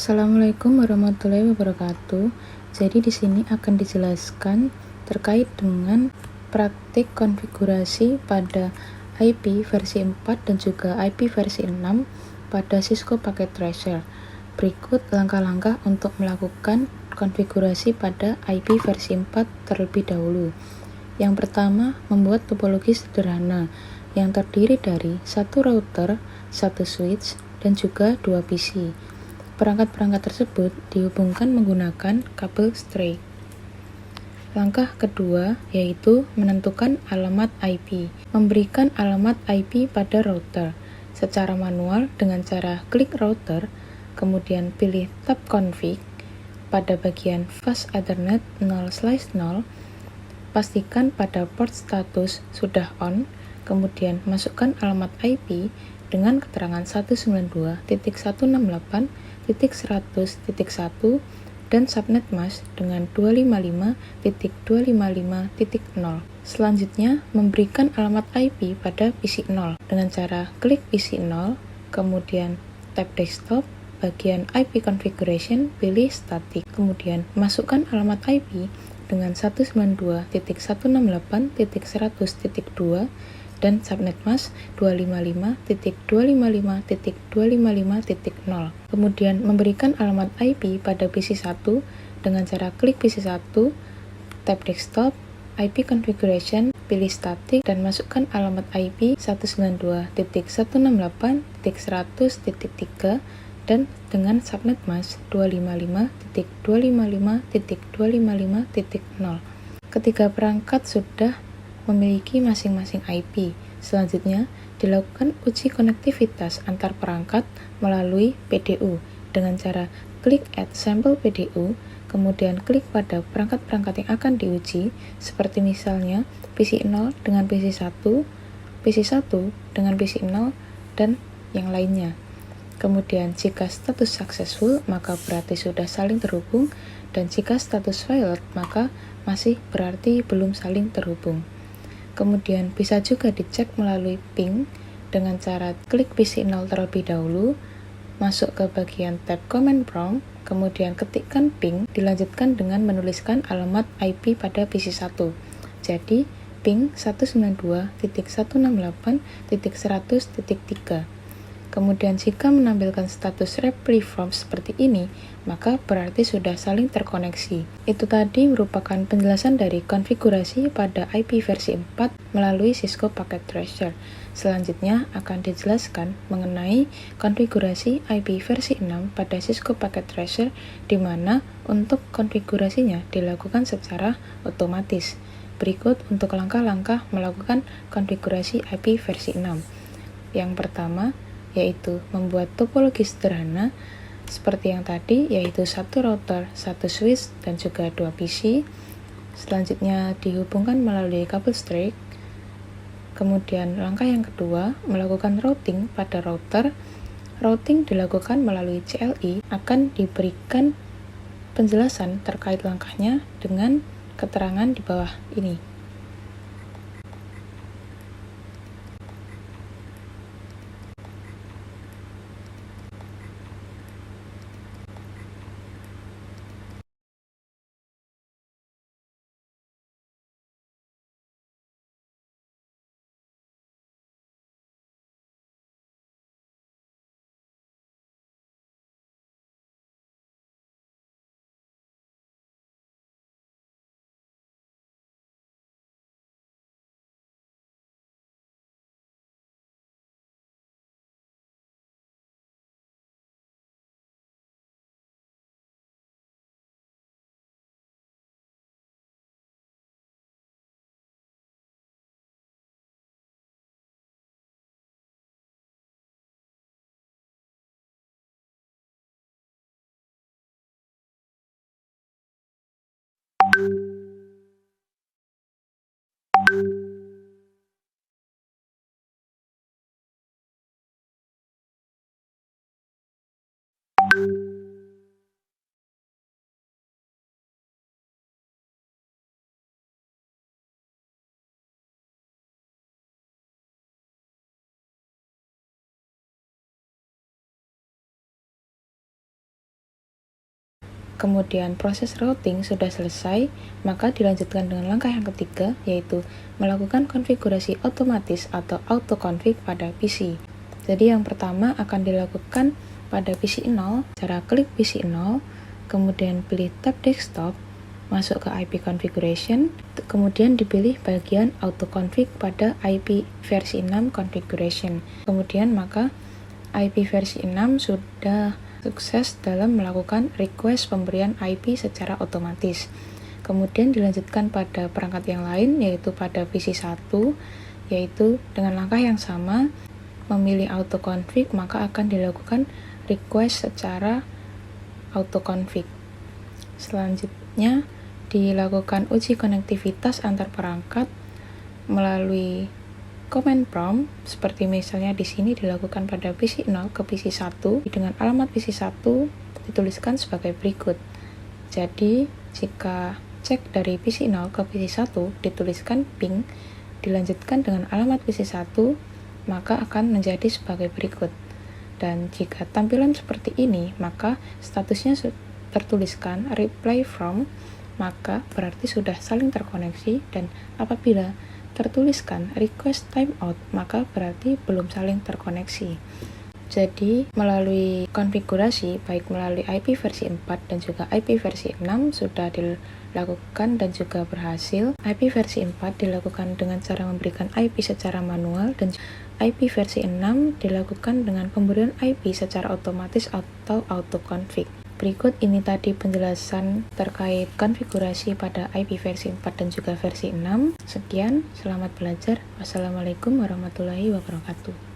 Assalamualaikum warahmatullahi wabarakatuh. Jadi di sini akan dijelaskan terkait dengan praktik konfigurasi pada IP versi 4 dan juga IP versi 6 pada Cisco Packet Tracer. Berikut langkah-langkah untuk melakukan konfigurasi pada IP versi 4 terlebih dahulu. Yang pertama, membuat topologi sederhana yang terdiri dari satu router, satu switch, dan juga dua PC. Perangkat-perangkat tersebut dihubungkan menggunakan kabel string. Langkah kedua yaitu menentukan alamat IP. Memberikan alamat IP pada router secara manual dengan cara klik router, kemudian pilih tab config. Pada bagian fast ethernet 0/0, pastikan pada port status sudah on, kemudian masukkan alamat IP dengan keterangan 192.168.100.1 dan subnet mask dengan 255.255.0. Selanjutnya, memberikan alamat IP pada PC 0 dengan cara klik PC 0, kemudian tab desktop, bagian IP configuration, pilih static, kemudian masukkan alamat IP dengan 192.168.100.2 dan subnet mask 255.255.255.0. Kemudian memberikan alamat IP pada PC 1 dengan cara klik PC 1, tab desktop, IP configuration, pilih static, dan masukkan alamat IP 192.168.100.3 dan dengan subnet mask 255.255.255.0. Ketika perangkat sudah memiliki masing-masing IP, selanjutnya dilakukan uji konektivitas antar perangkat melalui PDU dengan cara klik Add Sample PDU, kemudian klik pada perangkat-perangkat yang akan diuji, seperti misalnya PC 0 dengan PC 1, PC 1 dengan PC 0, dan yang lainnya. Kemudian jika status successful, maka berarti sudah saling terhubung, dan jika status failed, maka masih berarti belum saling terhubung. Kemudian bisa juga dicek melalui ping dengan cara klik PC 0 terlebih dahulu, masuk ke bagian tab command prompt, kemudian ketikkan ping, dilanjutkan dengan menuliskan alamat IP pada PC 1. Jadi ping 192.168.100.3. Kemudian jika menampilkan status reply from seperti ini, maka berarti sudah saling terkoneksi. Itu tadi merupakan penjelasan dari konfigurasi pada IP versi 4 melalui Cisco Packet Tracer. Selanjutnya akan dijelaskan mengenai konfigurasi IP versi 6 pada Cisco Packet Tracer, di mana untuk konfigurasinya dilakukan secara otomatis. Berikut untuk langkah-langkah melakukan konfigurasi IP versi 6. Yang pertama, yaitu membuat topologi sederhana seperti yang tadi, yaitu satu router, satu switch, dan juga dua PC. Selanjutnya dihubungkan melalui kabel string. Kemudian langkah yang kedua, melakukan routing pada router. Routing dilakukan melalui CLI, akan diberikan penjelasan terkait langkahnya dengan keterangan di bawah ini. kemudian proses routing sudah selesai, maka dilanjutkan dengan langkah yang ketiga, yaitu melakukan konfigurasi otomatis atau auto-config pada PC. Jadi yang pertama akan dilakukan pada PC 0, cara klik PC 0, kemudian pilih tab desktop, masuk ke IP configuration, kemudian dipilih bagian auto-config pada IP versi 6 configuration. Kemudian maka IP versi 6 sudah sukses dalam melakukan request pemberian IP secara otomatis. Kemudian dilanjutkan pada perangkat yang lain, yaitu pada PC 1, yaitu dengan langkah yang sama, memilih auto-config, maka akan dilakukan request secara auto-config. Selanjutnya, dilakukan uji konektivitas antar perangkat melalui command prompt, seperti misalnya di sini dilakukan pada PC 0 ke PC 1 dengan alamat PC 1 dituliskan sebagai berikut. Jadi, jika cek dari PC 0 ke PC 1 dituliskan ping, dilanjutkan dengan alamat PC 1, maka akan menjadi sebagai berikut. Dan jika tampilan seperti ini, maka statusnya tertuliskan reply from, maka berarti sudah saling terkoneksi, dan apabila tertuliskan request timeout, maka berarti belum saling terkoneksi. Jadi, melalui konfigurasi, baik melalui IP versi 4 dan juga IP versi 6 sudah dilakukan dan juga berhasil. IP versi 4 dilakukan dengan cara memberikan IP secara manual, dan IP versi 6 dilakukan dengan pemberian IP secara otomatis atau auto-config. Berikut ini tadi penjelasan terkait konfigurasi pada IP versi 4 dan juga versi 6. Sekian, selamat belajar. Wassalamualaikum warahmatullahi wabarakatuh.